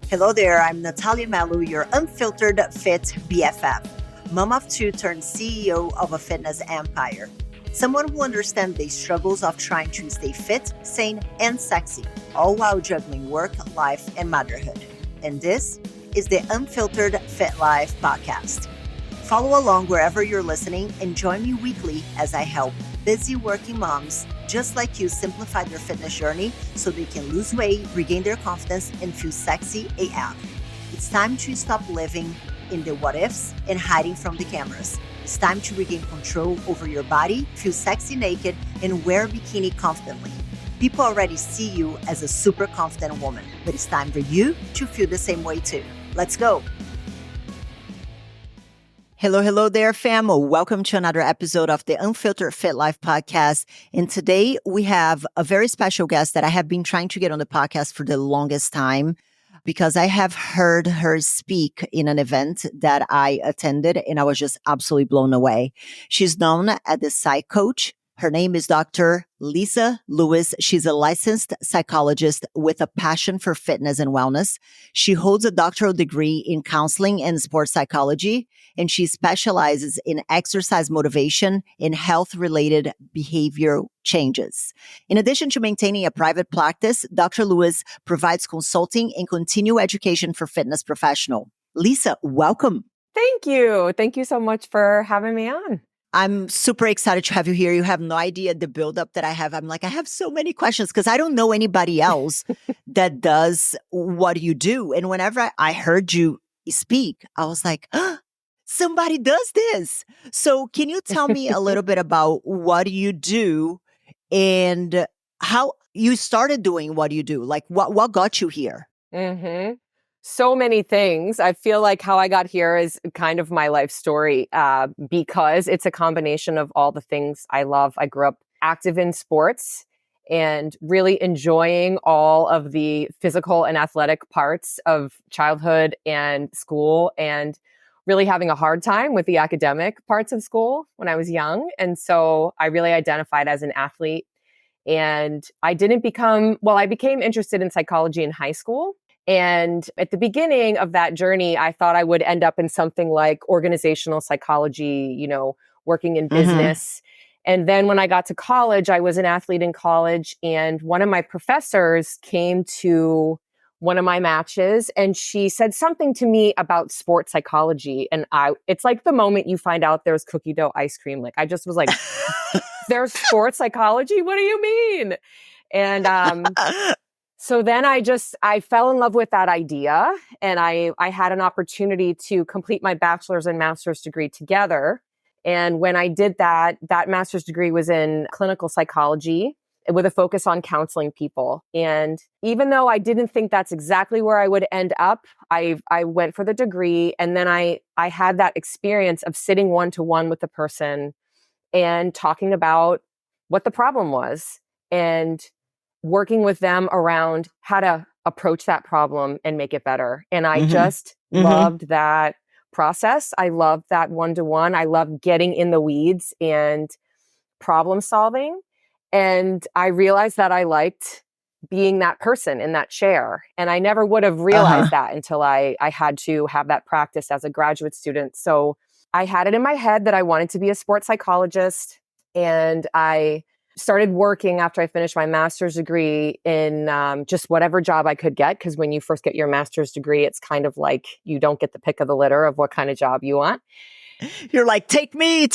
Hello there, I'm Nathalia Melo, your unfiltered fit BFF, mom of two turned CEO of a fitness empire. Someone who understands the struggles of trying to stay fit, sane, and sexy, all while juggling work, life, and motherhood. And this is the Unfiltered Fit Life podcast. Follow along wherever you're listening and join me weekly as I help busy working moms just like you simplify their fitness journey so they can lose weight, regain their confidence, and feel sexy AF. It's time to stop living in the what ifs and hiding from the cameras. It's time to regain control over your body, feel sexy naked, and wear a bikini confidently. People already see you as a super confident woman, but it's time for you to feel the same way too. Let's go. Hello there, fam. Welcome to another episode of the Unfiltered Fit Life podcast. And today we have a very special guest that I have been trying to get on the podcast for the longest time because I have heard her speak in an event that I attended and I was just absolutely blown away. She's known as the Psych Coach. Her name is Dr. Lisa Lewis. She's a licensed psychologist with a passion for fitness and wellness. She holds a doctoral degree in counseling and sports psychology, and she specializes in exercise motivation and health-related behavior changes. In addition to maintaining a private practice, Dr. Lewis provides consulting and continuing education for fitness professionals. Lisa, welcome. Thank you. Thank you so much for having me on. I'm super excited to have you here. You have no idea the buildup that I have. I'm like, I have so many questions because I don't know anybody else that does what you do. And whenever I heard you speak, I was like, somebody does this. So can you tell me a little bit about what you do and how you started doing what you do? Like what got you here? Mm-hmm. So many things. I feel like how I got here is kind of my life story because it's a combination of all the things I love. I grew up active in sports and really enjoying all of the physical and athletic parts of childhood and school and really having a hard time with the academic parts of school when I was young. And so I really identified as an athlete. And I became interested in psychology in high school. And at the beginning of that journey, I thought I would end up in something like organizational psychology, working in business. And then when I got to college, I was an athlete in college. And one of my professors came to one of my matches and she said something to me about sports psychology. And it's like the moment you find out there's cookie dough ice cream. Like I just was like, there's sports psychology? What do you mean? And, so then I fell in love with that idea and I had an opportunity to complete my bachelor's and master's degree together. And when I did that master's degree was in clinical psychology with a focus on counseling people. And even though I didn't think that's exactly where I would end up, I went for the degree. And then I had that experience of sitting one-to-one with the person and talking about what the problem was and working with them around how to approach that problem and make it better. And I just loved that process. I loved that one-to-one. I loved getting in the weeds and problem solving. And I realized that I liked being that person in that chair. And I never would have realized that until I had to have that practice as a graduate student. So I had it in my head that I wanted to be a sports psychologist. And I started working after I finished my master's degree in just whatever job I could get. Because when you first get your master's degree, it's kind of like you don't get the pick of the litter of what kind of job you want. You're like, take me.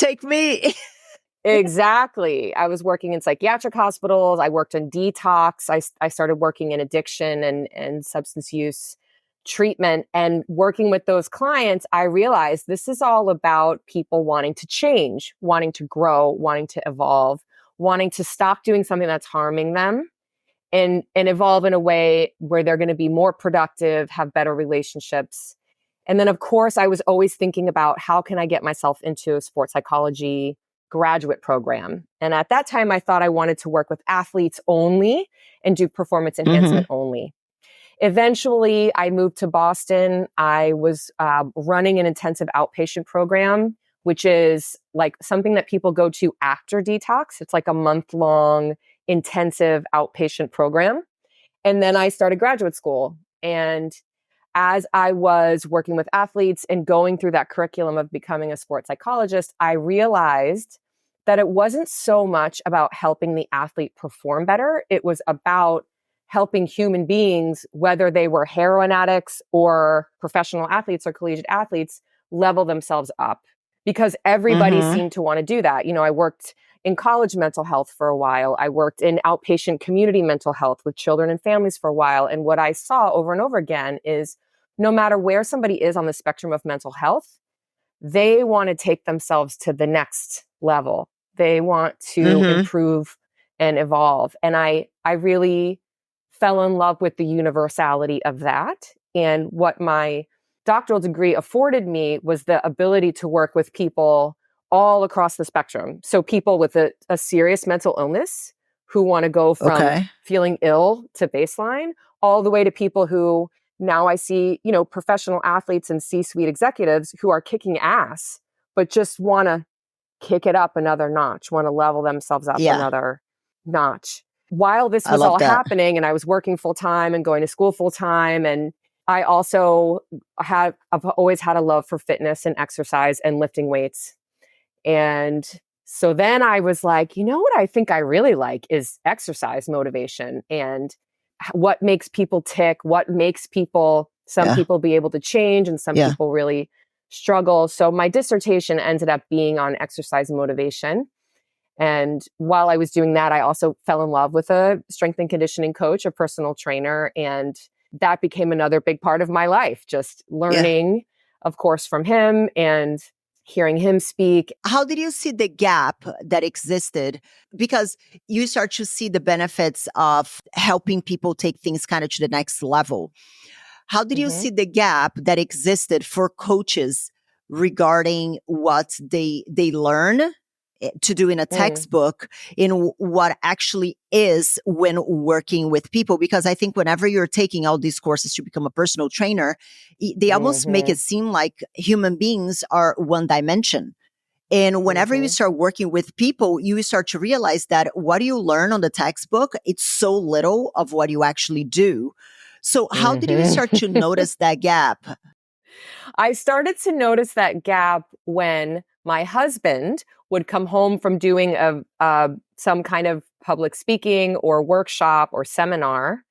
Exactly. I was working in psychiatric hospitals. I worked in detox. I started working in addiction and substance use treatment. And working with those clients, I realized this is all about people wanting to change, wanting to grow, wanting to evolve, wanting to stop doing something that's harming them and evolve in a way where they're going to be more productive, have better relationships. And then, of course, I was always thinking about how can I get myself into a sports psychology graduate program. And at that time, I thought I wanted to work with athletes only and do performance enhancement only. Eventually, I moved to Boston. I was running an intensive outpatient program, which is like something that people go to after detox. It's like a month-long intensive outpatient program. And then I started graduate school. And as I was working with athletes and going through that curriculum of becoming a sports psychologist, I realized that it wasn't so much about helping the athlete perform better. It was about helping human beings, whether they were heroin addicts or professional athletes or collegiate athletes, level themselves up, because everybody seemed to want to do that. I worked in college mental health for a while. I worked in outpatient community mental health with children and families for a while. And what I saw over and over again is no matter where somebody is on the spectrum of mental health, they want to take themselves to the next level. They want to improve and evolve. And I really fell in love with the universality of that. And what my doctoral degree afforded me was the ability to work with people all across the spectrum. So people with a serious mental illness who want to go from feeling ill to baseline, all the way to people who now I see, professional athletes and C-suite executives who are kicking ass, but just want to kick it up another notch, want to level themselves up another notch. While this was all happening and I was working full time and going to school full time, and I also I've always had a love for fitness and exercise and lifting weights. And so then I was like, what I think I really like is exercise motivation and what makes people tick, what makes some people be able to change and some people really struggle. So my dissertation ended up being on exercise motivation. And while I was doing that, I also fell in love with a strength and conditioning coach, a personal trainer. And that became another big part of my life, just learning, of course, from him and hearing him speak. How did you see the gap that existed? Because you start to see the benefits of helping people take things kind of to the next level. How did you see the gap that existed for coaches regarding what they learn to do in a textbook in what actually is when working with people? Because I think whenever you're taking all these courses to become a personal trainer, they almost make it seem like human beings are one dimension. And whenever you start working with people, you start to realize that what you learn on the textbook, it's so little of what you actually do. So how did you start to notice that gap? I started to notice that gap when my husband would come home from doing some kind of public speaking or workshop or seminar.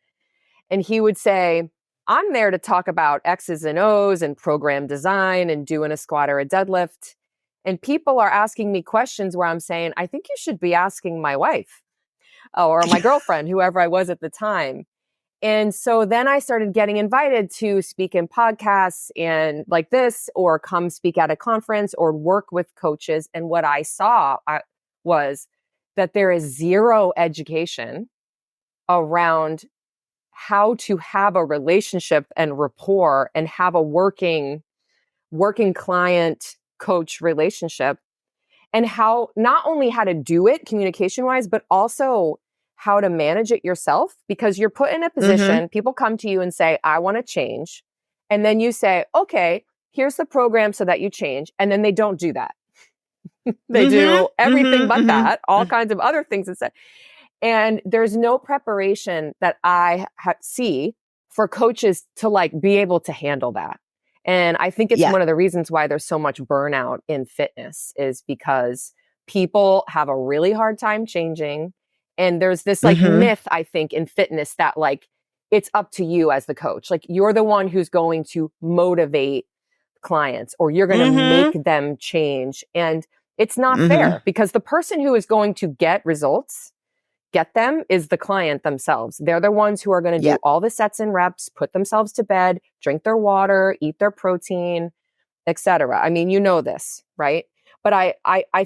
And he would say, I'm there to talk about X's and O's and program design and doing a squat or a deadlift. And people are asking me questions where I'm saying, I think you should be asking my wife or my girlfriend, whoever I was at the time. And so then I started getting invited to speak in podcasts and like this, or come speak at a conference or work with coaches. And what I saw was that there is zero education around how to have a relationship and rapport and have a working client coach relationship, and how not only how to do it communication wise, but also how to manage it yourself, because you're put in a position, people come to you and say, I want to change. And then you say, okay, here's the program so that you change. And then they don't do that. They do everything but that, all kinds of other things instead. And there's no preparation that I see for coaches to like be able to handle that. And I think it's one of the reasons why there's so much burnout in fitness, is because people have a really hard time changing. And there's this like myth, I think, in fitness that like it's up to you as the coach. Like you're the one who's going to motivate clients or you're going to make them change. And it's not fair, because the person who is going to get results, get them, is the client themselves. They're the ones who are going to do all the sets and reps, put themselves to bed, drink their water, eat their protein, etc. I mean, you know this, right? But I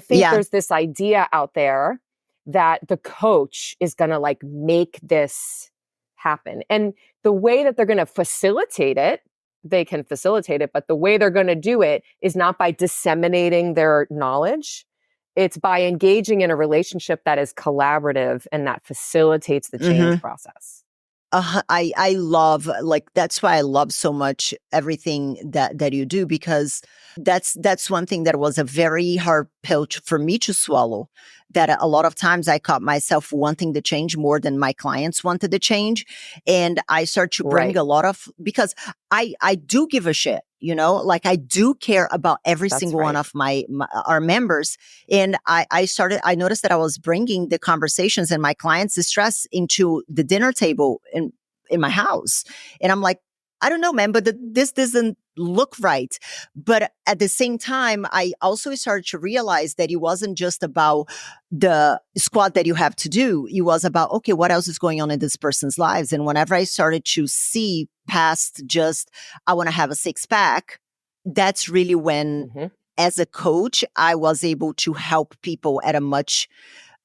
think there's this idea out there that the coach is going to like make this happen. And the way that they're going to facilitate it, they can facilitate it, but the way they're going to do it is not by disseminating their knowledge. It's by engaging in a relationship that is collaborative and that facilitates the change process. I love, like, that's why I love so much everything that you do, because that's one thing that was a very hard pill for me to swallow. That a lot of times I caught myself wanting to change more than my clients wanted to change, and I start to bring Right. a lot of, because I do give a shit, like I do care about every That's single one right. of my our members, and I noticed that I was bringing the conversations and my clients' distress into the dinner table in my house. And I'm like, I don't know, man, but this doesn't look right. But at the same time, I also started to realize that it wasn't just about the squat that you have to do. It was about, okay, what else is going on in this person's lives? And whenever I started to see past just, I want to have a six pack, that's really when, Hmm. as a coach, I was able to help people at a much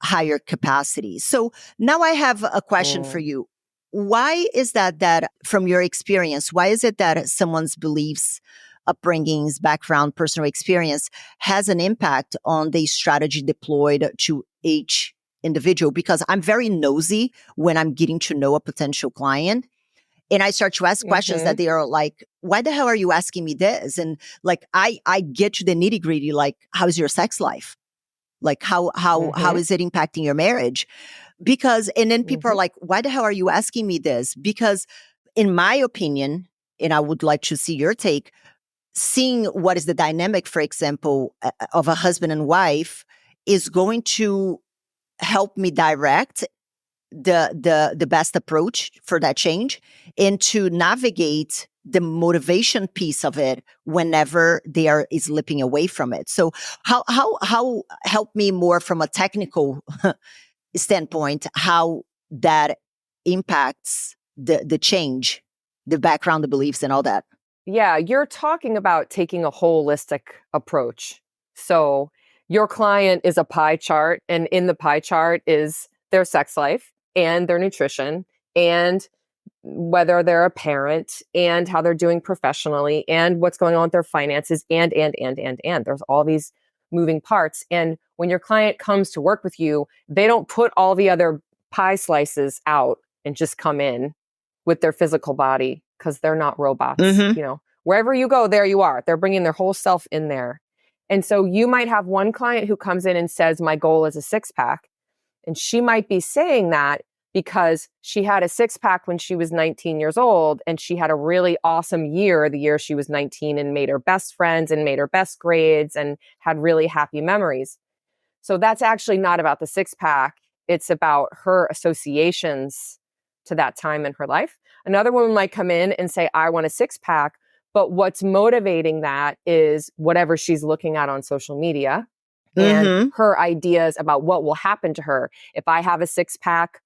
higher capacity. So now I have a question for Mm. you. Why is that from your experience, why is it that someone's beliefs, upbringings, background, personal experience has an impact on the strategy deployed to each individual? Because I'm very nosy when I'm getting to know a potential client. And I start to ask questions Hmm. that they are like, why the hell are you asking me this? And like, I get to the nitty gritty, like, how's your sex life? Like, how Hmm. is it impacting your marriage? Because, and then people are Hmm. like, why the hell are you asking me this? Because in my opinion, and I would like to see your take, seeing what is the dynamic, for example, of a husband and wife is going to help me direct the best approach for that change, and to navigate the motivation piece of it whenever they are slipping away from it. So how help me more from a technical standpoint, how that impacts the change, the background, the beliefs, and all that. Yeah, you're talking about taking a holistic approach. So your client is a pie chart, and in the pie chart is their sex life and their nutrition and whether they're a parent and how they're doing professionally and what's going on with their finances and. There's all these moving parts. And when your client comes to work with you, they don't put all the other pie slices out and just come in with their physical body because they're not robots. Mm-hmm. Wherever you go, there you are. They're bringing their whole self in there. And so you might have one client who comes in and says, my goal is a six pack. And she might be saying that because she had a six pack when she was 19 years old and she had a really awesome year the year she was 19 and made her best friends and made her best grades and had really happy memories. So that's actually not about the six pack. It's about her associations to that time in her life. Another woman might come in and say, I want a six pack. But what's motivating that is whatever she's looking at on social media and Mm-hmm. her ideas about what will happen to her. If I have a six pack,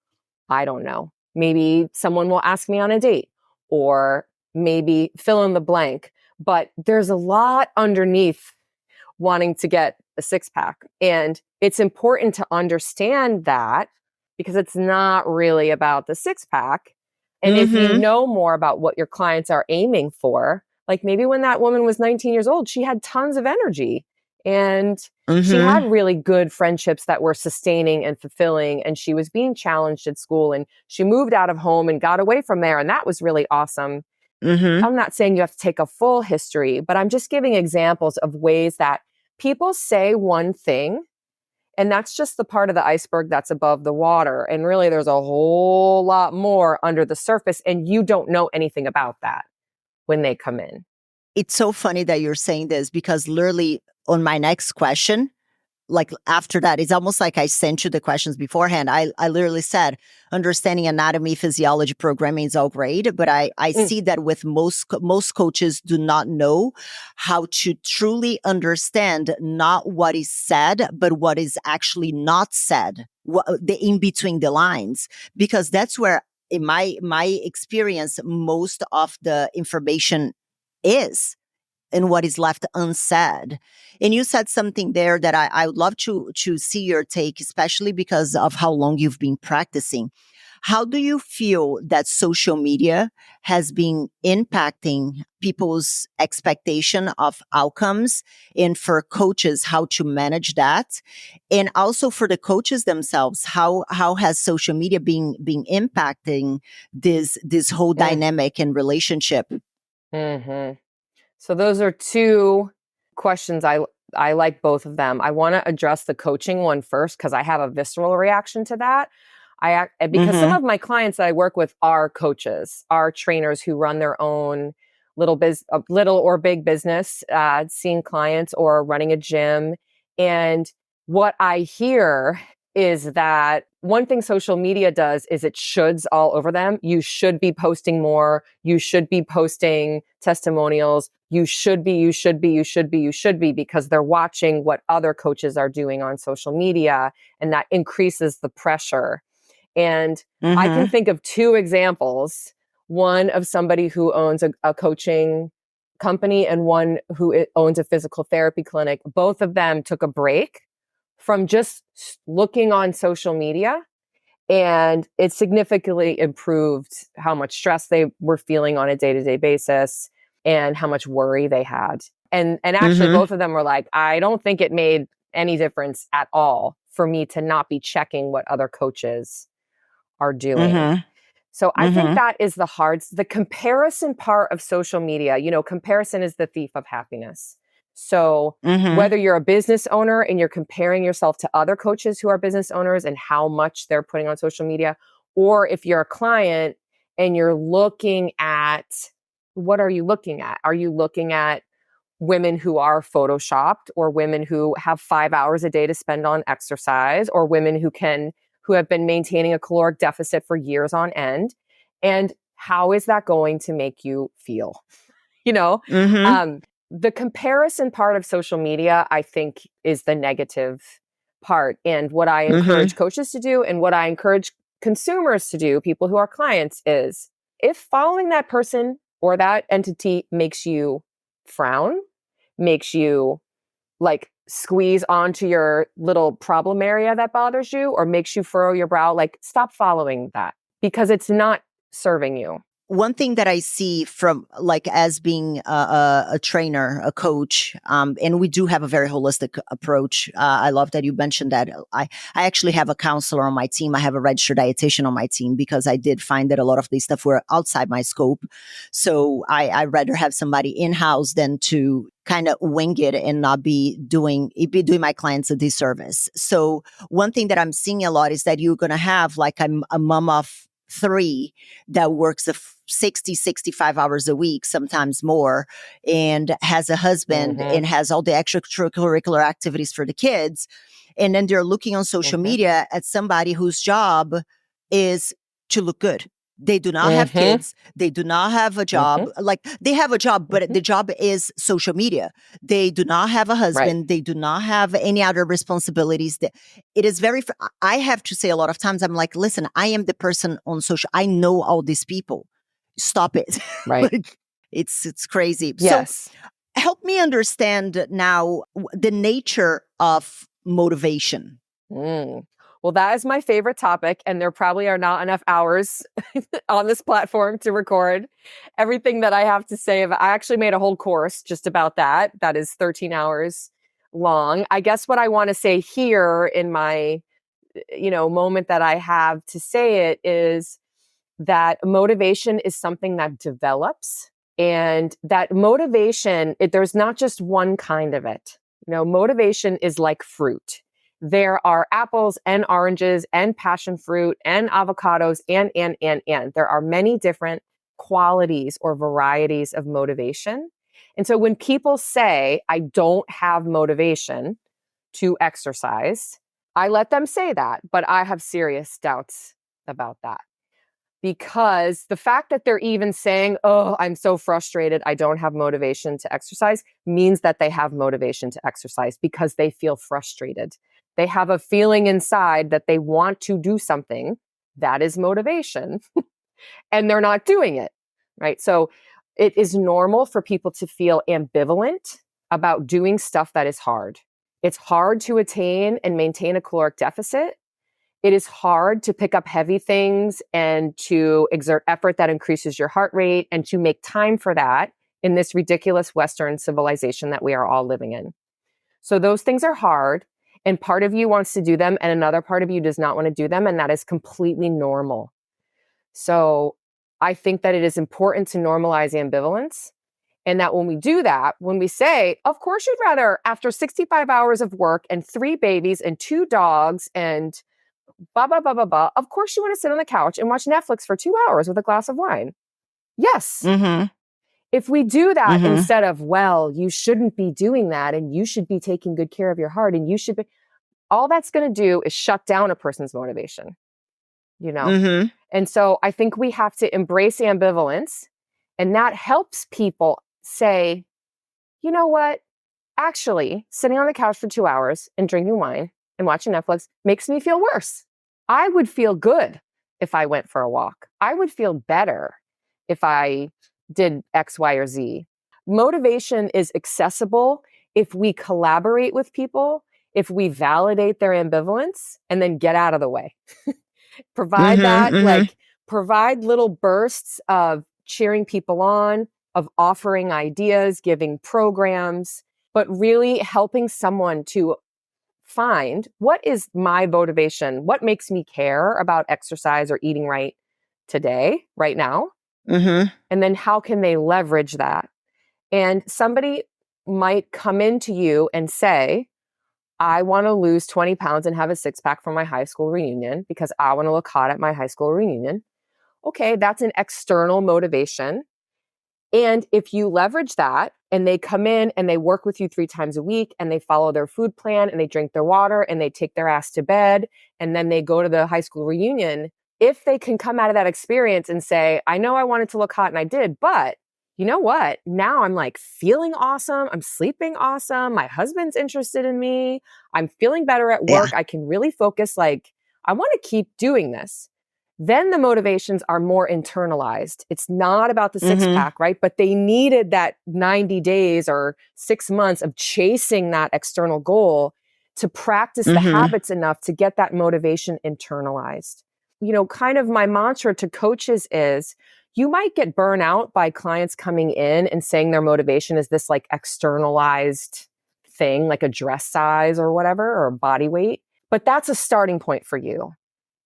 I don't know. Maybe someone will ask me on a date or maybe fill in the blank. But there's a lot underneath wanting to get a six pack. And it's important to understand that because it's not really about the six pack. And if you Mm-hmm. know more about what your clients are aiming for, like maybe when that woman was 19 years old, she had tons of energy and she Mm-hmm. had really good friendships that were sustaining and fulfilling. And she was being challenged at school and she moved out of home and got away from there. And that was really awesome. Mm-hmm. I'm not saying you have to take a full history, but I'm just giving examples of ways that people say one thing, and that's just the part of the iceberg that's above the water. And really, there's a whole lot more under the surface, and you don't know anything about that when they come in. It's so funny that you're saying this, because literally on my next question, like after that, it's almost like I sent you the questions beforehand. I literally said, understanding anatomy, physiology, programming is all great, but I Mm, see that with most coaches do not know how to truly understand not what is said, but what is actually not said, the in between the lines, because that's where, in my experience, most of the information is. and what is left unsaid. And you said something there that I would love to see your take, especially because of how long you've been practicing. How do you feel that social media has been impacting people's expectation of outcomes, and for coaches, how to manage that? And also for the coaches themselves, how has social media been impacting this whole dynamic and relationship? Mm-hmm. So those are two questions. I like both of them. I want to address the coaching one first because I have a visceral reaction to that. Because some of my clients that I work with are coaches, are trainers who run their own little or big business, seeing clients or running a gym. And what I hear is that one thing social media does is it shoulds all over them. You should be posting more. You should be posting testimonials. You should be, because they're watching what other coaches are doing on social media, and that increases the pressure. And I can think of two examples, one of somebody who owns a coaching company and one who owns a physical therapy clinic. Both of them took a break from just looking on social media, and it significantly improved how much stress they were feeling on a day-to-day basis and how much worry they had. And actually both of them were like, I don't think it made any difference at all for me to not be checking what other coaches are doing. So I think that is the comparison part of social media. Comparison is the thief of happiness. So whether you're a business owner and you're comparing yourself to other coaches who are business owners and how much they're putting on social media, or if you're a client and you're looking at, what are you looking at? Are you looking at women who are photoshopped, or women who have 5 hours a day to spend on exercise, or women who have been maintaining a caloric deficit for years on end? And how is that going to make you feel? The comparison part of social media, I think, is the negative part. And what I encourage coaches to do, and what I encourage consumers to do, people who are clients, is if following that person or that entity makes you frown, makes you like squeeze onto your little problem area that bothers you, or makes you furrow your brow, like stop following that, because it's not serving you. One thing that I see from, like, as being a trainer, a coach, and we do have a very holistic approach. I love that you mentioned that. I actually have a counselor on my team. I have a registered dietitian on my team, because I did find that a lot of these stuff were outside my scope. So I rather have somebody in-house than to kind of wing it and not be doing my clients a disservice. So one thing that I'm seeing a lot is that you're going to have like a mom of 3 that works 65 hours a week, sometimes more, and has a husband and has all the extracurricular activities for the kids. And then they're looking on social media at somebody whose job is to look good. They do not have kids. They do not have a job. Like, they have a job, but the job is social media. They do not have a husband. Right. They do not have any other responsibilities. It is I have to say, a lot of times I'm like, listen, I am the person on social. I know all these people. Stop it. Right. Like, it's crazy. Yes. So help me understand now the nature of motivation. Well, that is my favorite topic, and there probably are not enough hours on this platform to record everything that I have to say. I actually made a whole course just about that. That is 13 hours long. I guess what I want to say here in my, moment that I have to say it is that motivation is something that develops, and that motivation, there's not just one kind of it. Motivation is like fruit. There are apples and oranges and passion fruit and avocados and. There are many different qualities or varieties of motivation. And so when people say, I don't have motivation to exercise, I let them say that, but I have serious doubts about that. Because the fact that they're even saying, oh, I'm so frustrated, I don't have motivation to exercise, means that they have motivation to exercise because they feel frustrated. They have a feeling inside that they want to do something. That is motivation. And they're not doing it, right? So It is normal for people to feel ambivalent about doing stuff that is hard. It's hard to attain and maintain a caloric deficit. It is hard to pick up heavy things and to exert effort that increases your heart rate and to make time for that in this ridiculous Western civilization that we are all living in. So those things are hard, and part of you wants to do them and another part of you does not want to do them, and that is completely normal. So I think that it is important to normalize ambivalence. And that when we do that, when we say, of course, you'd rather, after 65 hours of work and 3 babies and 2 dogs and blah, blah, blah, blah, blah, of course you want to sit on the couch and watch Netflix for 2 hours with a glass of wine. Yes. Mm-hmm. If we do that Mm-hmm. instead of, well, you shouldn't be doing that and you should be taking good care of your heart and you should be, all that's going to do is shut down a person's motivation, you know? Mm-hmm. And so I think we have to embrace ambivalence, and that helps people say, you know what? Actually, sitting on the couch for 2 hours and drinking wine and watching Netflix makes me feel worse. I would feel good if I went for a walk. I would feel better if I did X, Y, or Z. Motivation is accessible if we collaborate with people, if we validate their ambivalence, and then get out of the way. Provide that, like, provide little bursts of cheering people on, of offering ideas, giving programs, but really helping someone to find what is my motivation, what makes me care about exercise or eating right today, right now, and then how can they leverage that? And somebody might come into you and say, I want to lose 20 pounds and have a 6-pack for my high school reunion because I want to look hot at my high school reunion. Okay, that's an external motivation. And if you leverage that and they come in and they work with you 3 times a week and they follow their food plan and they drink their water and they take their ass to bed and then they go to the high school reunion, if they can come out of that experience and say, I know I wanted to look hot and I did, but you know what? Now I'm like feeling awesome. I'm sleeping awesome. My husband's interested in me. I'm feeling better at work. I can really focus. Like, I want to keep doing this. Then the motivations are more internalized. It's not about the 6-pack, right? But they needed that 90 days or 6 months of chasing that external goal to practice the habits enough to get that motivation internalized. You know, kind of my mantra to coaches is, you might get burnt out by clients coming in and saying their motivation is this like externalized thing, like a dress size or whatever, or body weight. But that's a starting point for you.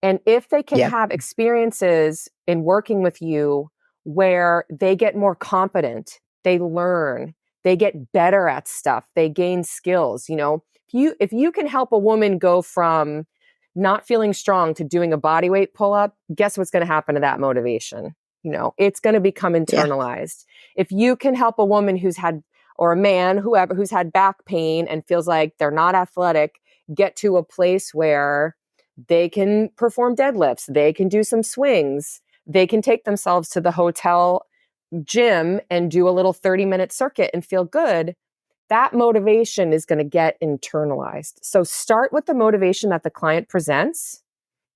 And if they can have experiences in working with you where they get more competent, they learn, they get better at stuff, they gain skills, you know, if you can help a woman go from not feeling strong to doing a body weight pull up, guess what's going to happen to that motivation? You know, it's going to become internalized. If you can help a woman who's had, or a man, whoever, who's had back pain and feels like they're not athletic, get to a place where they can perform deadlifts, they can do some swings, they can take themselves to the hotel gym and do a little 30-minute circuit and feel good, that motivation is going to get internalized. So start with the motivation that the client presents,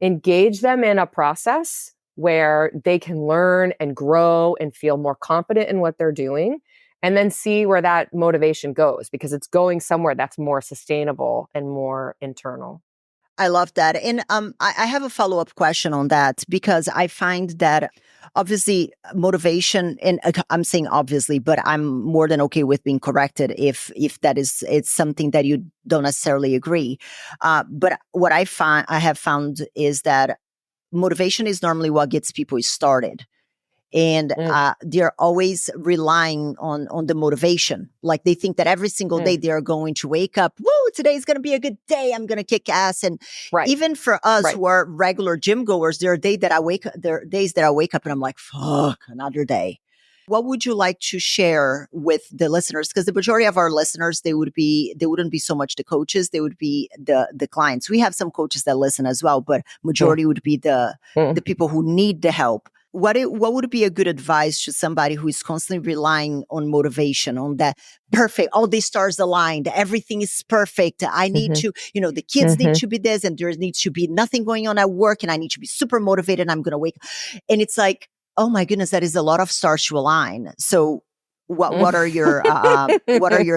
engage them in a process where they can learn and grow and feel more confident in what they're doing, and then see where that motivation goes, because it's going somewhere that's more sustainable and more internal. I love that. And I have a follow-up question on that, because I find that obviously motivation, and I'm saying obviously, but I'm more than okay with being corrected if that is, it's something that you don't necessarily agree. But what I have found is that motivation is normally what gets people started. And they're always relying on the motivation. Like they think that every single day they are going to wake up, woo, today's going to be a good day, I'm going to kick ass. And even for us who are regular gym goers, there are days that I wake up and I'm like, fuck, another day. What would you like to share with the listeners? Because the majority of our listeners, they wouldn't be so much the coaches, they would be the clients. We have some coaches that listen as well, but majority would be the people who need the help. What would be a good advice to somebody who is constantly relying on motivation, on that perfect, all the stars aligned, everything is perfect. I need to, the kids need to be this, and there needs to be nothing going on at work, and I need to be super motivated, and I'm going to wake up. And it's like, Oh my goodness, that is a lot of stars to align. So what are your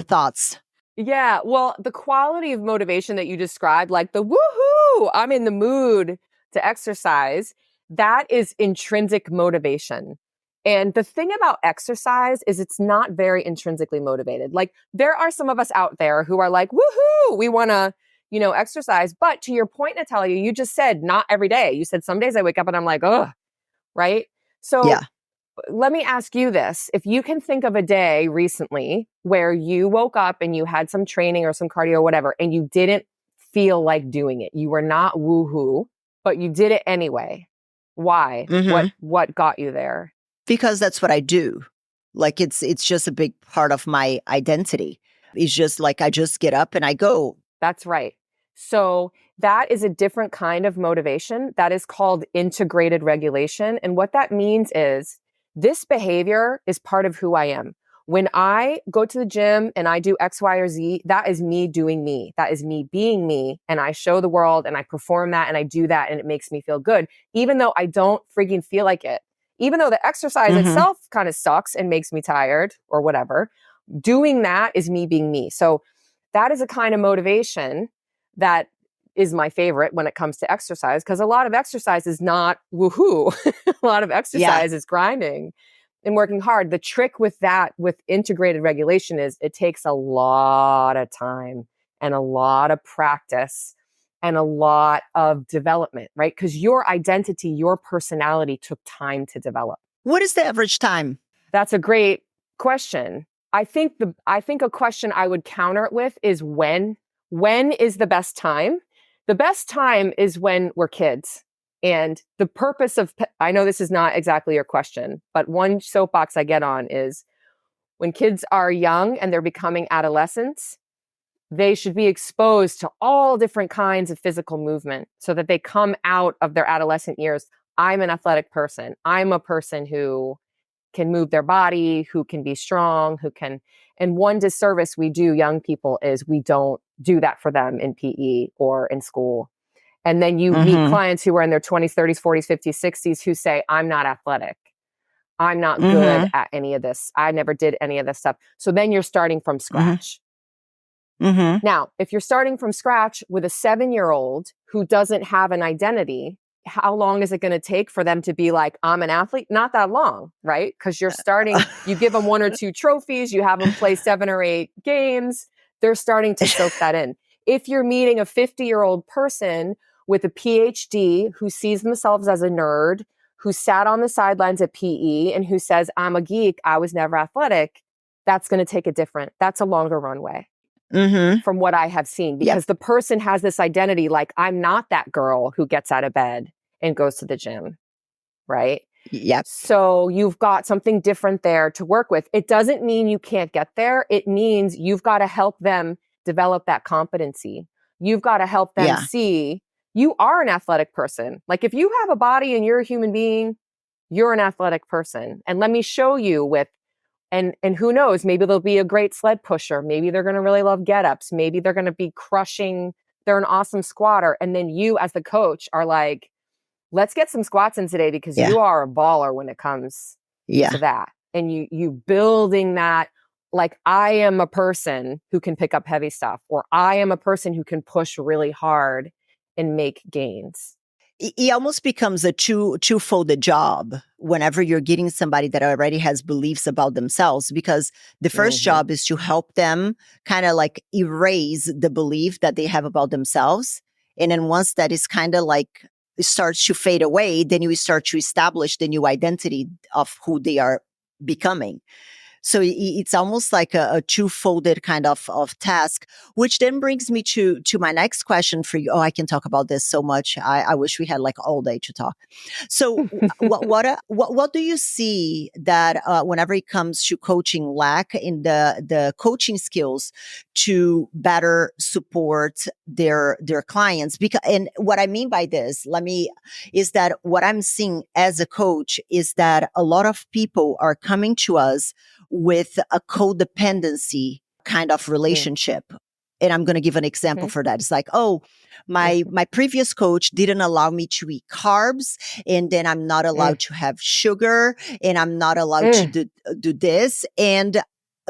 thoughts? Yeah, well, the quality of motivation that you described, like the woohoo, I'm in the mood to exercise, that is intrinsic motivation. And the thing about exercise is it's not very intrinsically motivated. Like there are some of us out there who are like, woohoo, we want to, exercise. But to your point, Natalia, you just said not every day. You said some days I wake up and I'm like, ugh, right? So Yeah. let me ask you this. If you can think of a day recently where you woke up and you had some training or some cardio or whatever, and you didn't feel like doing it, you were not woohoo, but you did it anyway. Why? Mm-hmm. What got you there? Because that's what I do. Like it's just a big part of my identity. It's just like I just get up and I go. That's right. So that is a different kind of motivation. That is called integrated regulation. And what that means is this behavior is part of who I am. When I go to the gym and I do X, Y, or Z, that is me doing me. That is me being me. And I show the world and I perform that and I do that and it makes me feel good, even though I don't freaking feel like it. Even though the exercise Mm-hmm. itself kind of sucks and makes me tired or whatever, doing that is me being me. So that is a kind of motivation that is my favorite when it comes to exercise, because a lot of exercise is not woohoo. A lot of Yeah. exercise is grinding and working hard. The trick with that, with integrated regulation, is it takes a lot of time and a lot of practice and a lot of development, right? Because your identity, your personality took time to develop. What is the average time? That's a great question. I think a question I would counter it with is when. When is the best time? The best time is when we're kids. And the purpose of, I know this is not exactly your question, but one soapbox I get on is when kids are young and they're becoming adolescents, they should be exposed to all different kinds of physical movement so that they come out of their adolescent years. I'm an athletic person. I'm a person who can move their body, who can be strong, and one disservice we do young people is we don't do that for them in PE or in school. And then you meet clients who are in their 20s, 30s, 40s, 50s, 60s who say, I'm not athletic. I'm not good at any of this. I never did any of this stuff. So then you're starting from scratch. Now, if you're starting from scratch with a 7-year-old who doesn't have an identity, how long is it going to take for them to be like, I'm an athlete? Not that long, right? Because you're starting, you give them 1 or 2 trophies, you have them play 7 or 8 games. They're starting to soak that in. If you're meeting a 50-year-old person with a PhD who sees themselves as a nerd, who sat on the sidelines at PE and who says, I'm a geek, I was never athletic, that's going to take that's a longer runway. From what I have seen, because the person has this identity like, I'm not that girl who gets out of bed and goes to the gym, right? Yep. So you've got something different there to work with. It doesn't mean you can't get there. It means you've got to help them develop that competency. You've got to help them see you are an athletic person. Like if you have a body and you're a human being, you're an athletic person. And let me show you with and who knows, maybe they'll be a great sled pusher. Maybe they're going to really love get-ups. Maybe they're going to be crushing. They're an awesome squatter. And then you as the coach are like, let's get some squats in today because you are a baller when it comes to that. And you building that, like, I am a person who can pick up heavy stuff, or I am a person who can push really hard and make gains. It almost becomes a two-folded job whenever you're getting somebody that already has beliefs about themselves, because the first job is to help them kind of like erase the belief that they have about themselves. And then once that is kind of like starts to fade away, then you start to establish the new identity of who they are becoming. So it's almost like a two-folded kind of task, which then brings me to my next question for you. Oh, I can talk about this so much. I wish we had like all day to talk. So what do you see that whenever it comes to coaching lack in the coaching skills to better support their clients? Because, and what I mean by this, is that what I'm seeing as a coach is that a lot of people are coming to us with a codependency kind of relationship. And I'm going to give an example for that. It's like, oh, my previous coach didn't allow me to eat carbs, and then I'm not allowed to have sugar, and I'm not allowed to do this. And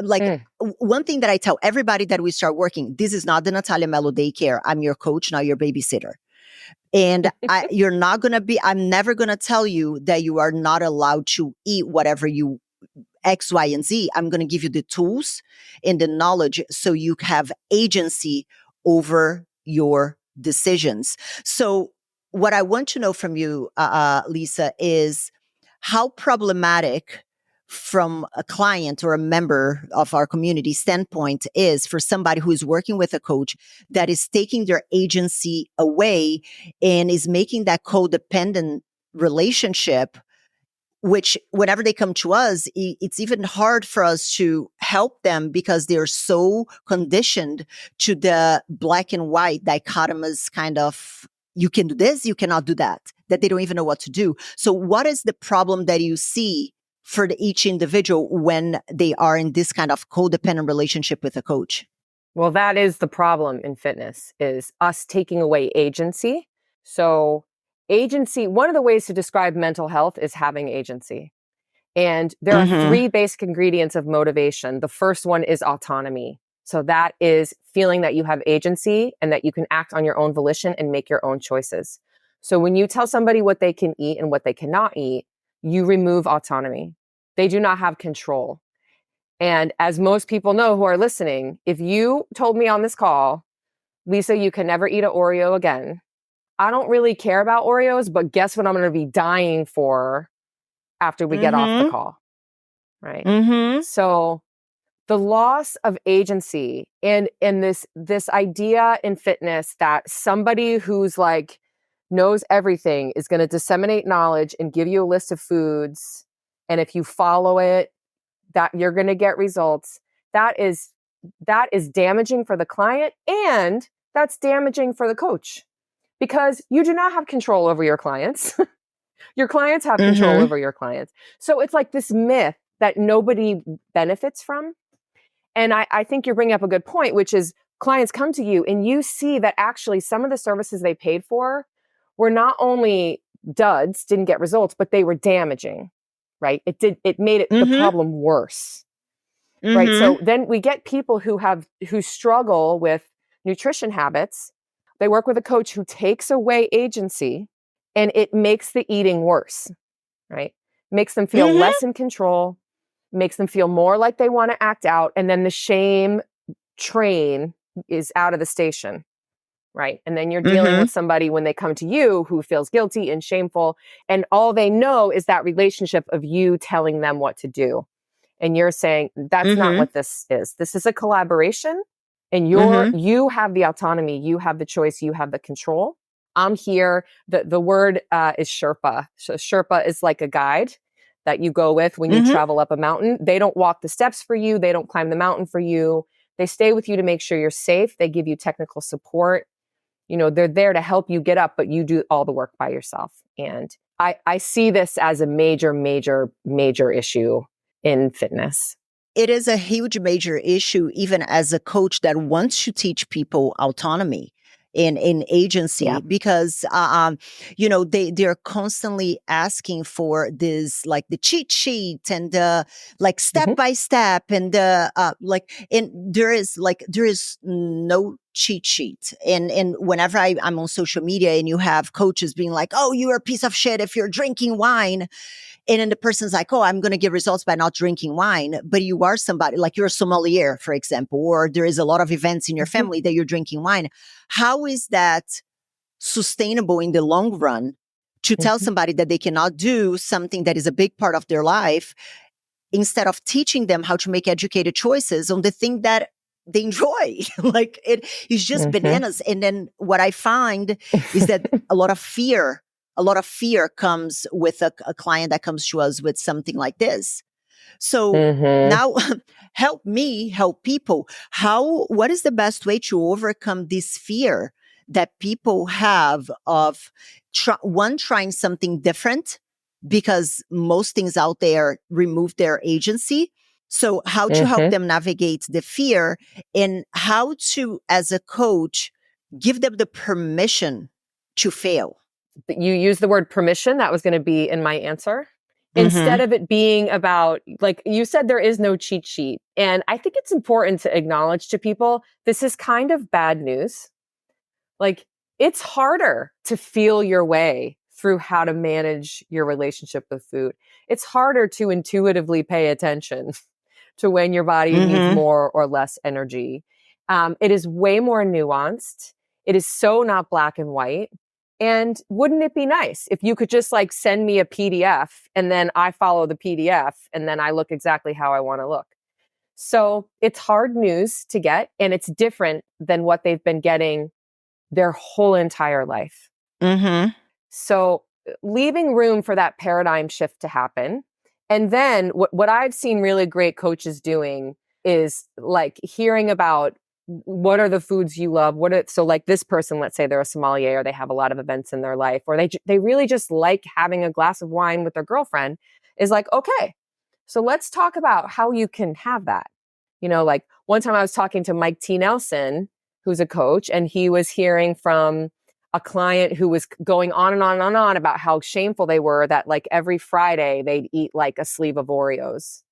like one thing that I tell everybody that we start working, this is not the Nathalia Melo daycare. I'm your coach, not your babysitter. And I'm never going to tell you that you are not allowed to eat whatever you X, Y, and Z. I'm going to give you the tools and the knowledge so you have agency over your decisions. So what I want to know from you, Lisa, is how problematic from a client or a member of our community standpoint is for somebody who is working with a coach that is taking their agency away and is making that codependent relationship, which whenever they come to us, it's even hard for us to help them because they're so conditioned to the black and white dichotomous kind of, you can do this, you cannot do that they don't even know what to do. So what is the problem that you see for each individual when they are in this kind of codependent relationship with a coach? Well, that is the problem in fitness, is us taking away agency. So agency, one of the ways to describe mental health is having agency. And there are three basic ingredients of motivation. The first one is autonomy. So that is feeling that you have agency and that you can act on your own volition and make your own choices. So when you tell somebody what they can eat and what they cannot eat, you remove autonomy. They do not have control. And as most people know who are listening, if you told me on this call, Lisa, you can never eat an Oreo again. I don't really care about Oreos, but guess what I'm going to be dying for after we get off the call, right? So the loss of agency and this idea in fitness that somebody who's like knows everything is going to disseminate knowledge and give you a list of foods, and if you follow it, that you're going to get results. That is damaging for the client, and that's damaging for the coach, because you do not have control over your clients. Your clients have control over your clients. So it's like this myth that nobody benefits from. And I think you're bringing up a good point, which is clients come to you and you see that actually some of the services they paid for were not only duds, didn't get results, but they were damaging, right? It made the problem worse, right? So then we get people who struggle with nutrition habits. They work with a coach who takes away agency, and it makes the eating worse, right? Makes them feel less in control, makes them feel more like they want to act out. And then the shame train is out of the station, right? And then you're dealing with somebody when they come to you who feels guilty and shameful. And all they know is that relationship of you telling them what to do. And you're saying, that's not what this is. This is a collaboration. And you have the autonomy, you have the choice, you have the control. I'm here. The word is Sherpa. So Sherpa is like a guide that you go with when you travel up a mountain. They don't walk the steps for you. They don't climb the mountain for you. They stay with you to make sure you're safe. They give you technical support. You know, they're there to help you get up, but you do all the work by yourself. And I see this as a major, major, major issue in fitness. It is a huge major issue, even as a coach that wants to teach people autonomy in agency, because they're constantly asking for this, like the cheat sheet and like step by step, and there is no cheat sheet. And whenever I'm on social media and you have coaches being like, oh, you're a piece of shit if you're drinking wine. And then the person's like, oh, I'm going to get results by not drinking wine. But you are somebody, like you're a sommelier, for example, or there is a lot of events in your family that you're drinking wine. How is that sustainable in the long run to tell somebody that they cannot do something that is a big part of their life, instead of teaching them how to make educated choices on the thing that they enjoy? Like it is just bananas. And then what I find is that a lot of fear comes with a client that comes to us with something like this. So now help me help people. What is the best way to overcome this fear that people have of trying something different, because most things out there remove their agency, So how to help Mm-hmm. them navigate the fear, and how to, as a coach, give them the permission to fail. You use the word permission. That was going to be in my answer. Instead Mm-hmm. of it being about, like you said, there is no cheat sheet. And I think it's important to acknowledge to people, this is kind of bad news. Like, it's harder to feel your way through how to manage your relationship with food. It's harder to intuitively pay attention to when your body needs Mm-hmm. more or less energy. It is way more nuanced. It is so not black and white. And wouldn't it be nice if you could just like send me a PDF and then I follow the PDF and then I look exactly how I want to look? So it's hard news to get, and it's different than what they've been getting their whole entire life. Mm-hmm. So leaving room for that paradigm shift to happen. And then what I've seen really great coaches doing is like hearing about what are the foods you love? So like this person, let's say they're a sommelier, or they have a lot of events in their life, or they really just like having a glass of wine with their girlfriend, is like, okay, so let's talk about how you can have that. Like one time I was talking to Mike T. Nelson, who's a coach, and he was hearing from a client who was going on and on and on about how shameful they were that like every Friday they'd eat like a sleeve of Oreos.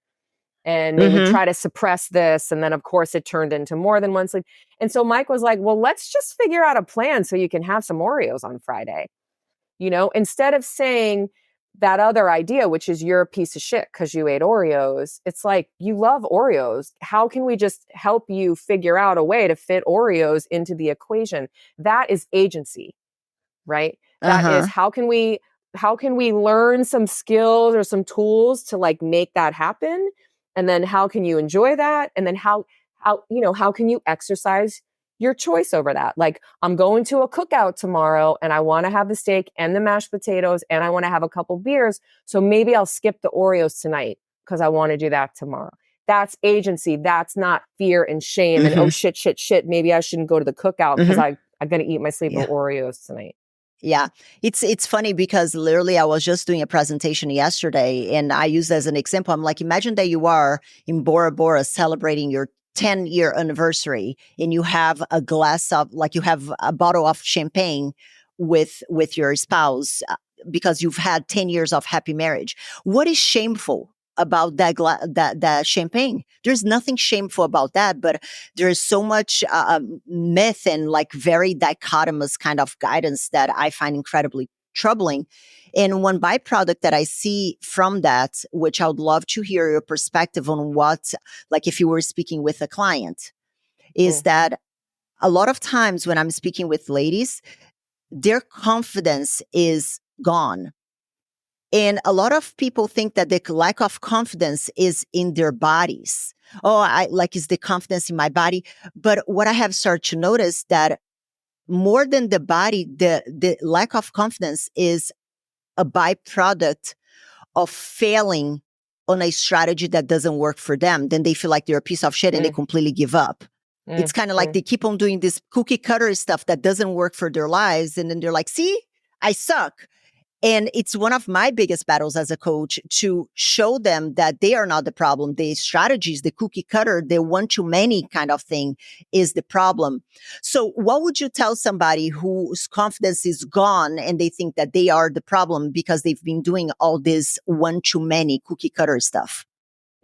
And they would Mm-hmm. try to suppress this. And then, of course, it turned into more than one sleeve. And so Mike was like, well, let's just figure out a plan so you can have some Oreos on Friday. Instead of saying that other idea, which is you're a piece of shit because you ate Oreos, it's like, you love Oreos. How can we just help you figure out a way to fit Oreos into the equation? That is agency, right? That is, Uh-huh. how can we learn some skills or some tools to like make that happen? And then how can you enjoy that? And then how can you exercise your choice over that? Like, I'm going to a cookout tomorrow and I want to have the steak and the mashed potatoes and I want to have a couple beers. So maybe I'll skip the Oreos tonight because I want to do that tomorrow. That's agency. That's not fear and shame and, oh Mm-hmm. shit. Maybe I shouldn't go to the cookout because Mm-hmm. I'm going to eat my sleeve Yeah. of Oreos tonight. Yeah, it's funny because literally I was just doing a presentation yesterday and I used as an example. I'm like, imagine that you are in Bora Bora celebrating your 10-year anniversary and you have a glass of, like, you have a bottle of champagne with your spouse, because you've had 10 years of happy marriage. What is shameful about that champagne? There's nothing shameful about that, but there is so much myth and like very dichotomous kind of guidance that I find incredibly troubling. And one byproduct that I see from that, which I would love to hear your perspective on, what, like if you were speaking with a client, is Mm. that a lot of times when I'm speaking with ladies, their confidence is gone. And a lot of people think that the lack of confidence is in their bodies. Oh, I like, is the confidence in my body? But what I have started to notice that more than the body, the lack of confidence is a byproduct of failing on a strategy that doesn't work for them. Then they feel like they're a piece of shit and they Mm, completely give up. It's mm, kind of like mm. they keep on doing this cookie cutter stuff that doesn't work for their lives. And then they're like, see, I suck. And it's one of my biggest battles as a coach to show them that they are not the problem. The strategies, the cookie cutter, the one too many kind of thing is the problem. So what would you tell somebody whose confidence is gone and they think that they are the problem because they've been doing all this one too many cookie cutter stuff?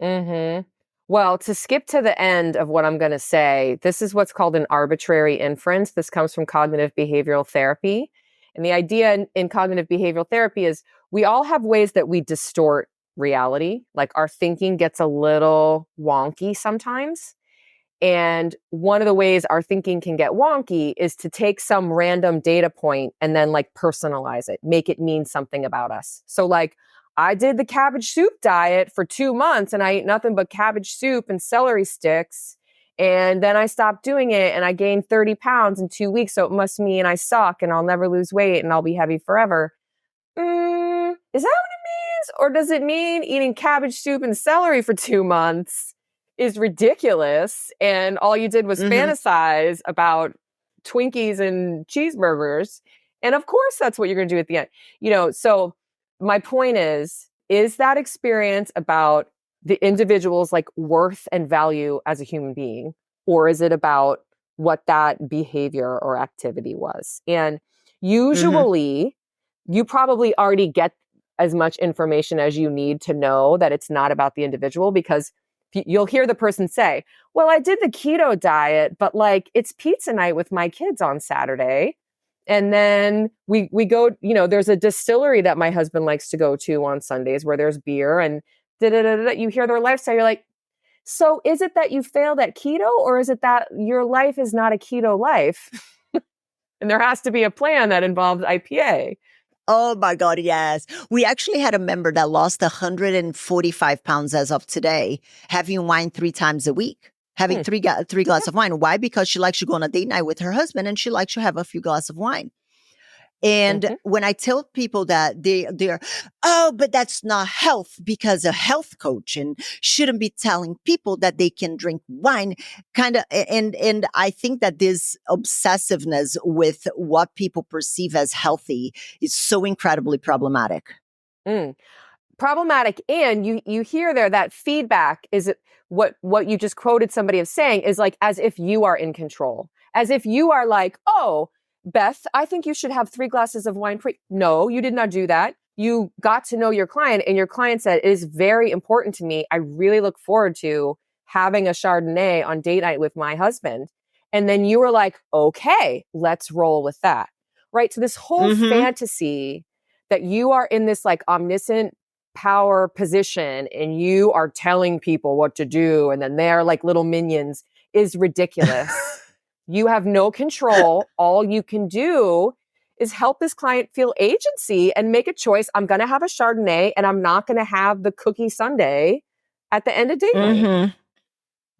Mm-hmm. Well, to skip to the end of what I'm going to say, this is what's called an arbitrary inference. This comes from cognitive behavioral therapy. And the idea in cognitive behavioral therapy is we all have ways that we distort reality. Like our thinking gets a little wonky sometimes. And one of the ways our thinking can get wonky is to take some random data point and then like personalize it, make it mean something about us. So like, I did the cabbage soup diet for 2 months and I ate nothing but cabbage soup and celery sticks. And then I stopped doing it and I gained 30 pounds in 2 weeks. So it must mean I suck and I'll never lose weight and I'll be heavy forever. Is that what it means? Or does it mean eating cabbage soup and celery for 2 months is ridiculous and all you did was Mm-hmm. fantasize about Twinkies and cheeseburgers? And of course, that's what you're going to do at the end. So my point is that experience about the individual's like worth and value as a human being? Or is it about what that behavior or activity was? And usually you probably already get as much information as you need to know that it's not about the individual, because you'll hear the person say, well, I did the keto diet, but like it's pizza night with my kids on Saturday. And then we go, there's a distillery that my husband likes to go to on Sundays where there's beer and you hear their lifestyle. You're like, so is it that you failed at keto, or is it that your life is not a keto life? And there has to be a plan that involves IPA. Oh my God, yes. We actually had a member that lost 145 pounds as of today, having wine 3 times a week, having three glasses of wine. Why? Because she likes to go on a date night with her husband and she likes to have a few glasses of wine. And when I tell people that they're, oh, but that's not health, because a health coach and shouldn't be telling people that they can drink wine and I think that this obsessiveness with what people perceive as healthy is so incredibly problematic. Problematic. And you hear there that feedback is what you just quoted somebody of saying is like, as if you are in control, as if you are like, oh, Beth, I think you should have 3 glasses of wine pre. No, you did not do that. You got to know your client, and your client said, it is very important to me. I really look forward to having a Chardonnay on date night with my husband. And then you were like, okay, let's roll with that. Right. So this whole fantasy that you are in this like omniscient power position and you are telling people what to do, and then they're like little minions, is ridiculous. You have no control. All you can do is help this client feel agency and make a choice. I'm going to have a Chardonnay and I'm not going to have the cookie sundae at the end of date night.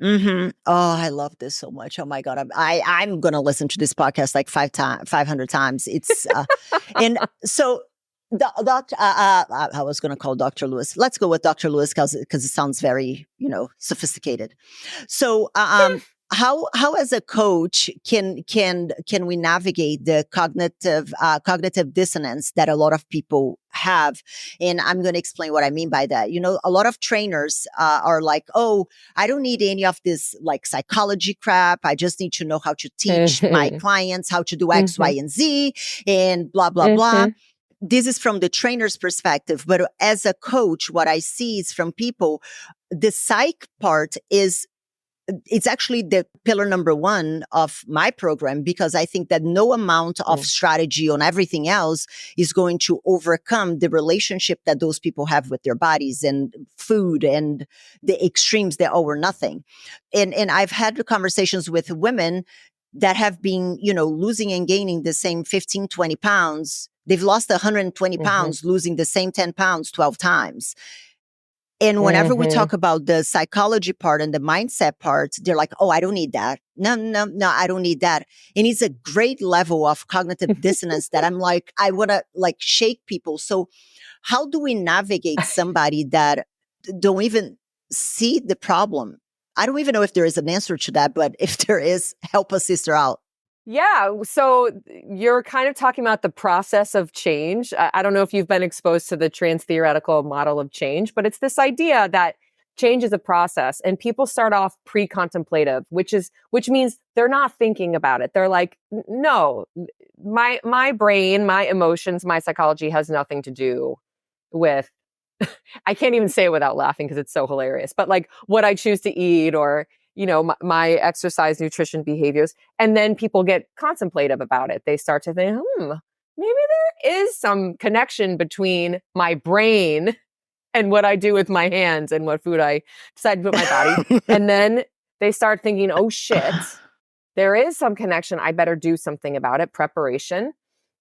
Oh, I love this so much. Oh my God. I'm going to listen to this podcast like 500 times. It's, and so I was going to call Dr. Lewis. Let's go with Dr. Lewis because it sounds very, sophisticated. So, how as a coach can we navigate the cognitive dissonance that a lot of people have? And I'm going to explain what I mean by that. A lot of trainers are like, oh, I don't need any of this like psychology crap. I just need to know how to teach my clients how to do X, Y, and Z and blah, blah, blah. This is from the trainer's perspective. But as a coach, what I see is from people, the psych part it's actually the pillar number 1 of my program, because I think that no amount of strategy on everything else is going to overcome the relationship that those people have with their bodies and food and the extremes, they're all or nothing. And I've had conversations with women that have been, losing and gaining the same 15, 20 pounds. They've lost 120 pounds, losing the same 10 pounds 12 times. And whenever we talk about the psychology part and the mindset part, they're like, oh, I don't need that. No, I don't need that. And it's a great level of cognitive dissonance that I'm like, I want to like shake people. So how do we navigate somebody that don't even see the problem? I don't even know if there is an answer to that, but if there is, help a sister out. Yeah. So you're kind of talking about the process of change. I don't know if you've been exposed to the trans-theoretical model of change, but it's this idea that change is a process, and people start off pre-contemplative, which means they're not thinking about it. They're like, no, my brain, my emotions, my psychology has nothing to do with, I can't even say it without laughing because it's so hilarious, but like what I choose to eat or my exercise, nutrition behaviors. And then people get contemplative about it. They start to think, maybe there is some connection between my brain and what I do with my hands and what food I decide to put in my body. And then they start thinking, oh shit, there is some connection. I better do something about it. Preparation.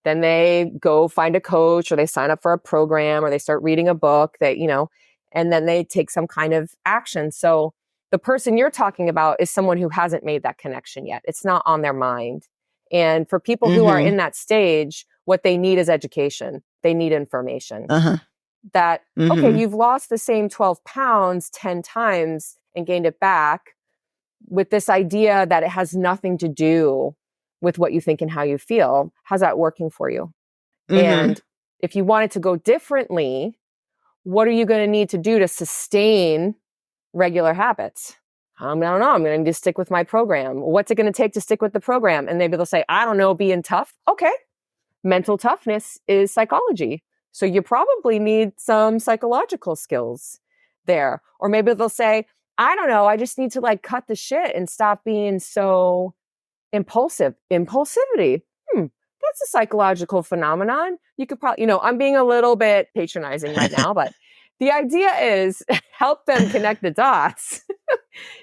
Then they go find a coach, or they sign up for a program, or they start reading a book and then they take some kind of action. So the person you're talking about is someone who hasn't made that connection yet. It's not on their mind. And for people who are in that stage, what they need is education. They need information. That, okay, you've lost the same 12 pounds 10 times and gained it back, with this idea that it has nothing to do with what you think and how you feel. How's that working for you? And if you want it to go differently, what are you going to need to do to sustain regular habits. I don't know. I'm going to just stick with my program. What's it going to take to stick with the program? And maybe they'll say, I don't know, being tough. Okay. Mental toughness is psychology. So you probably need some psychological skills there. Or maybe they'll say, I don't know, I just need to like cut the shit and stop being so impulsive. Impulsivity. That's a psychological phenomenon. You could probably, I'm being a little bit patronizing right now, but the idea is help them connect the dots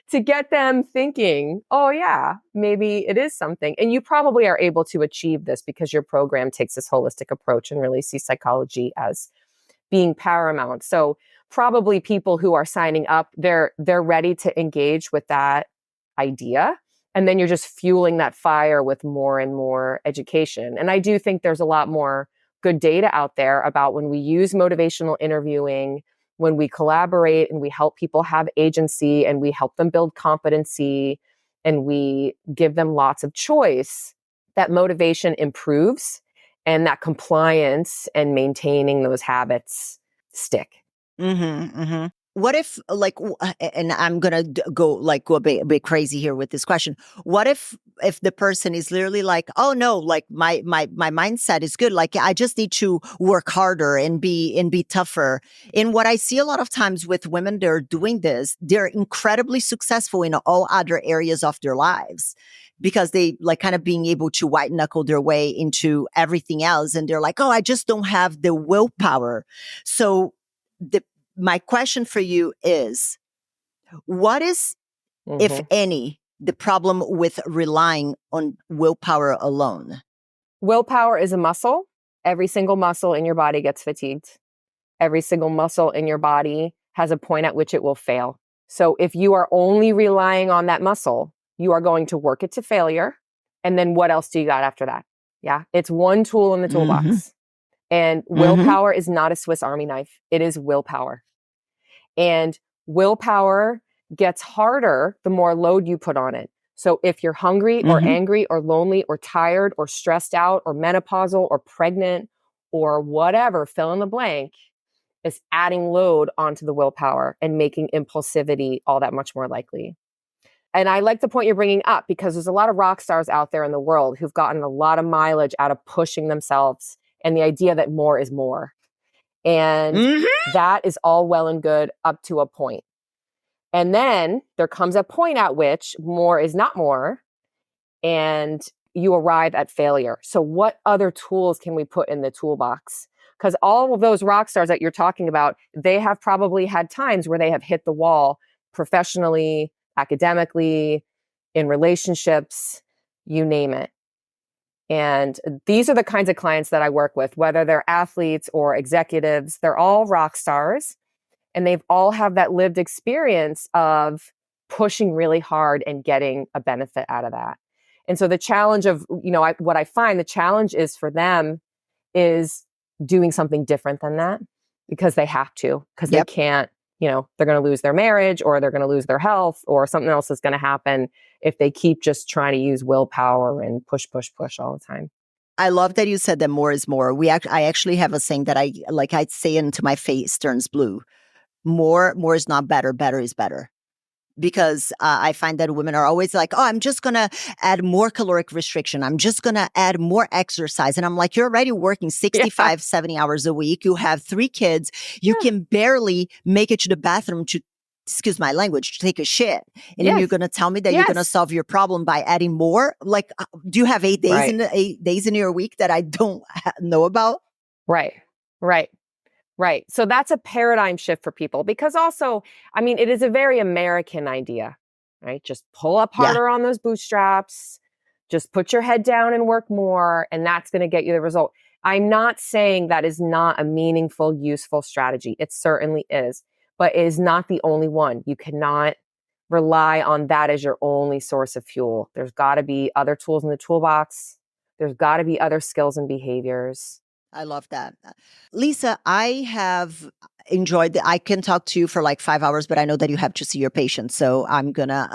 to get them thinking, oh yeah, maybe it is something. And you probably are able to achieve this because your program takes this holistic approach and really sees psychology as being paramount. So probably people who are signing up, they're ready to engage with that idea. And then you're just fueling that fire with more and more education. And I do think there's a lot more good data out there about when we use motivational interviewing, when we collaborate and we help people have agency and we help them build competency and we give them lots of choice, that motivation improves and that compliance and maintaining those habits stick. What if, like, and I'm gonna go a bit crazy here with this question. What if the person is literally like, oh no, like my mindset is good. Like I just need to work harder and be tougher. And what I see a lot of times with women, they're doing this. They're incredibly successful in all other areas of their lives because they like kind of being able to white knuckle their way into everything else. And they're like, oh, I just don't have the willpower. So my question for you is, what is, if any, the problem with relying on willpower alone? Willpower is a muscle. Every single muscle in your body gets fatigued. Every single muscle in your body has a point at which it will fail. So if you are only relying on that muscle, you are going to work it to failure. And then what else do you got after that? Yeah, it's one tool in the toolbox. And willpower is not a Swiss Army knife. It is willpower. And willpower gets harder the more load you put on it. So if you're hungry or angry or lonely or tired or stressed out or menopausal or pregnant or whatever, fill in the blank, is adding load onto the willpower and making impulsivity all that much more likely. And I like the point you're bringing up because there's a lot of rock stars out there in the world who've gotten a lot of mileage out of pushing themselves and the idea that more is more. And that is all well and good up to a point. And then there comes a point at which more is not more and you arrive at failure. So what other tools can we put in the toolbox? Because all of those rock stars that you're talking about, they have probably had times where they have hit the wall professionally, academically, in relationships, you name it. And these are the kinds of clients that I work with, whether they're athletes or executives, they're all rock stars and they've all have that lived experience of pushing really hard and getting a benefit out of that. And so the challenge of, what I find the challenge is for them is doing something different than that because they have to, because they can't, they're going to lose their marriage or they're going to lose their health or something else is going to happen if they keep just trying to use willpower and push all the time. I love that you said that more is more. I actually have a saying that I'd say until my face turns blue. More is not better. Better is better. Because I find that women are always like, oh, I'm just going to add more caloric restriction. I'm just going to add more exercise. And I'm like, you're already working 65, 70 hours a week. You have 3 kids. You can barely make it to the bathroom to, excuse my language, to take a shit. And then you're going to tell me that you're going to solve your problem by adding more? Like, do you have 8 days in 8 days in your week that I don't know about? Right. So that's a paradigm shift for people because also, it is a very American idea, right? Just pull up harder on those bootstraps, just put your head down and work more, and that's going to get you the result. I'm not saying that is not a meaningful, useful strategy. It certainly is, but it is not the only one. You cannot rely on that as your only source of fuel. There's got to be other tools in the toolbox. There's got to be other skills and behaviors. I love that. Lisa, I have enjoyed I can talk to you for like 5 hours, but I know that you have to see your patients. So I'm gonna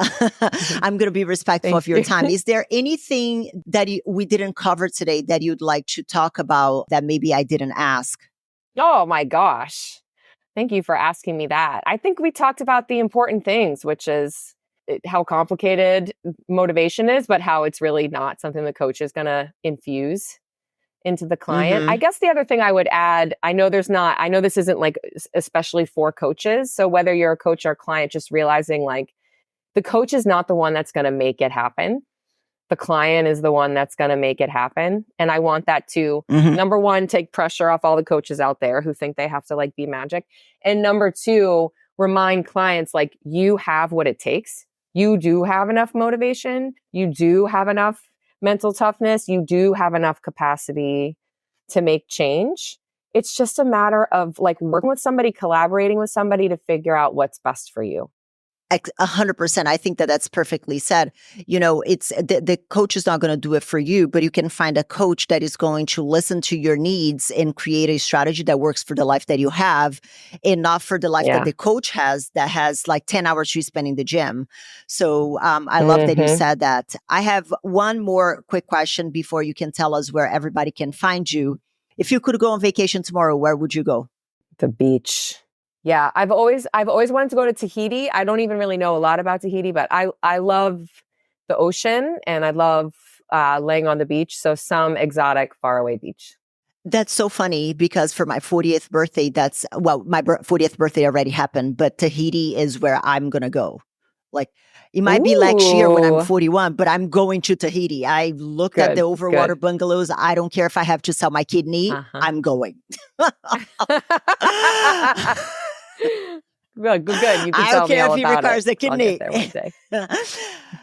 be respectful of your time. Is there anything that we didn't cover today that you'd like to talk about that maybe I didn't ask? Oh my gosh. Thank you for asking me that. I think we talked about the important things, which is how complicated motivation is, but how it's really not something the coach is going to infuse into the client. I guess the other thing I would add, I know this isn't like especially for coaches. So whether you're a coach or a client, just realizing like the coach is not the one that's going to make it happen. The client is the one that's going to make it happen. And I want that to, number one, take pressure off all the coaches out there who think they have to like be magic. And number two, remind clients like you have what it takes. You do have enough motivation. You do have enough mental toughness. You do have enough capacity to make change. It's just a matter of like working with somebody, collaborating with somebody to figure out what's best for you. 100%. I think that that's perfectly said. You know, it's the coach is not going to do it for you, but you can find a coach that is going to listen to your needs and create a strategy that works for the life that you have and not for the life that the coach has that has like 10 hours you spend in the gym. So I love that you said that. I have one more quick question before you can tell us where everybody can find you. If you could go on vacation tomorrow, where would you go? The beach. Yeah, I've always wanted to go to Tahiti. I don't even really know a lot about Tahiti, but I love the ocean and I love laying on the beach. So some exotic faraway beach. That's so funny because for my 40th birthday, my 40th birthday already happened, but Tahiti is where I'm going to go. Like it might be next year when I'm 41, but I'm going to Tahiti. I looked at the overwater bungalows. I don't care if I have to sell my kidney. I'm going. Good. You can I tell don't me care all if he about requires it. a kidney. I'll get there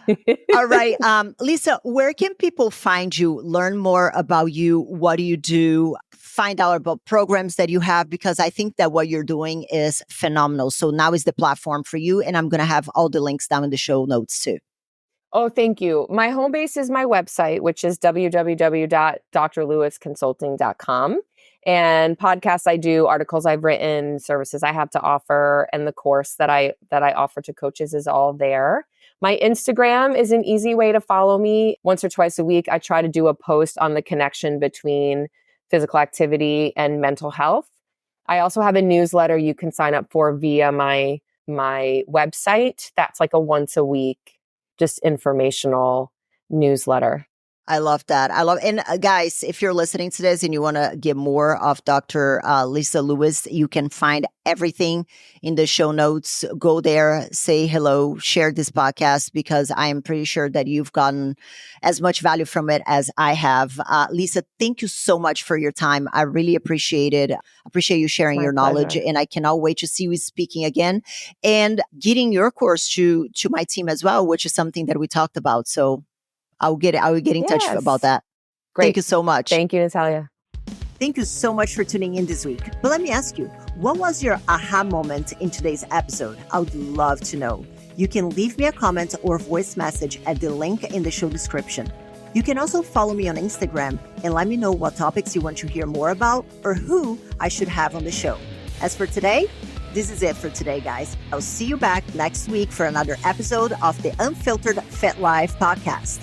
one day. All right. Lisa, where can people find you, learn more about you? What do you do? Find out about programs that you have, because I think that what you're doing is phenomenal. So now is the platform for you. And I'm going to have all the links down in the show notes too. Oh, thank you. My home base is my website, which is www.drlewisconsulting.com. And podcasts I do, articles I've written, services I have to offer, and the course that I offer to coaches is all there. My Instagram is an easy way to follow me. Once or twice a week, I try to do a post on the connection between physical activity and mental health. I also have a newsletter you can sign up for via my website. That's like a once a week, just informational newsletter. I love that. And guys, if you're listening to this and you want to get more of Dr. Lisa Lewis, you can find everything in the show notes. Go there, say hello, share this podcast, because I am pretty sure that you've gotten as much value from it as I have. Lisa, thank you so much for your time. I really appreciate it. I appreciate you sharing your knowledge, and I cannot wait to see you speaking again and getting your course to my team as well, which is something that we talked about. So I will get in touch about that. Great. Thank you so much. Thank you, Nathalia. Thank you so much for tuning in this week. But let me ask you, what was your aha moment in today's episode? I would love to know. You can leave me a comment or voice message at the link in the show description. You can also follow me on Instagram and let me know what topics you want to hear more about or who I should have on the show. As for today, this is it for today, guys. I'll see you back next week for another episode of the Unfiltered Fit Life podcast.